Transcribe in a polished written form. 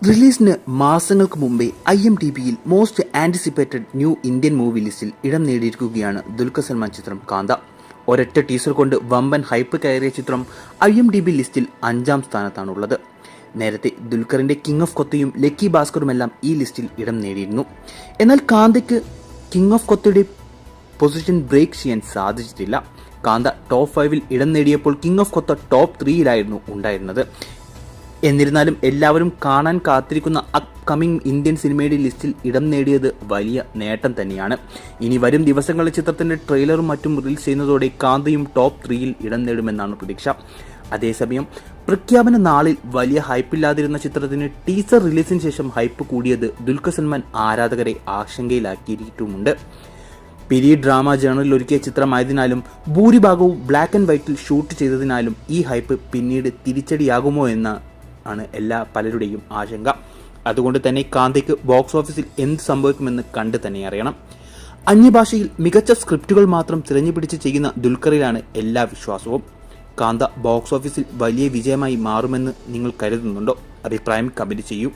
റിലീസിന് മാസങ്ങൾക്ക് മുമ്പേ IMDbയിൽ most anticipated new Indian movie ലിസ്റ്റിൽ ഇടം നേടിയിരിക്കുകയാണ് ദുൽഖർ സൽമാൻ ചിത്രം കാന്ത. ഒരൊറ്റ ടീസർ കൊണ്ട് വമ്പൻ ഹൈപ്പ് കയറിയ ചിത്രം IMDb ലിസ്റ്റിൽ 5ാം സ്ഥാനത്താണുള്ളത്. നേരത്തെ ദുൽഖറിന്റെ കിങ് ഓഫ് കൊത്തയും ലക്കി ഭാസ്കറുമെല്ലാം ഈ ലിസ്റ്റിൽ ഇടം നേടിയിരുന്നു. എന്നാൽ കാന്തയ്ക്ക് കിങ് ഓഫ് കൊത്തയുടെ പൊസിഷൻ ബ്രേക്ക് ചെയ്യാൻ സാധിച്ചിട്ടില്ല. കാന്ത ടോപ്പ് 5ൽ ഇടം നേടിയപ്പോൾ കിങ് ഓഫ് കൊത്ത ടോപ്പ് 3യിലായിരുന്നു ഉണ്ടായിരുന്നത്. എന്നിരുന്നാലും എല്ലാവരും കാണാൻ കാത്തിരിക്കുന്ന അപ്കമിംഗ് ഇന്ത്യൻ സിനിമയുടെ ലിസ്റ്റിൽ ഇടം നേടിയത് വലിയ നേട്ടം തന്നെയാണ്. ഇനി വരും ദിവസങ്ങളിൽ ചിത്രത്തിന്റെ ട്രെയിലറും മറ്റും റിലീസ് ചെയ്യുന്നതോടെ കാന്തയും ടോപ്പ് 3യിൽ ഇടം നേടുമെന്നാണ് പ്രതീക്ഷ. അതേസമയം പ്രഖ്യാപന നാളിൽ വലിയ ഹൈപ്പില്ലാതിരുന്ന ചിത്രത്തിന് ടീസർ റിലീസിന് ശേഷം ഹൈപ്പ് കൂടിയത് ദുൽഖർ സൽമാൻ ആരാധകരെ ആശങ്കയിലാക്കിയിട്ടുമുണ്ട്. പീരീഡ് ഡ്രാമ ജേണലിൽ ഒരുക്കിയ ചിത്രമായതിനാലും ഭൂരിഭാഗവും ബ്ലാക്ക് ആൻഡ് വൈറ്റിൽ ഷൂട്ട് ചെയ്തതിനാലും ഈ ഹൈപ്പ് പിന്നീട് തിരിച്ചടിയാകുമോ ആണ് പലരുടെയും ആശങ്ക. അതുകൊണ്ട് തന്നെ കാന്തയ്ക്ക് ബോക്സ് ഓഫീസിൽ എന്ത് സംഭവിക്കുമെന്ന് കണ്ടു തന്നെ അറിയണം. അന്യഭാഷയിൽ മികച്ച സ്ക്രിപ്റ്റുകൾ മാത്രം തിരഞ്ഞുപിടിച്ച് ചെയ്യുന്ന ദുൽഖറിലാണ് എല്ലാ വിശ്വാസവും. കാന്ത ബോക്സ് ഓഫീസിൽ വലിയ വിജയമായി മാറുമെന്ന് നിങ്ങൾ കരുതുന്നുണ്ടോ? അഭിപ്രായം കമന്റ് ചെയ്യൂ.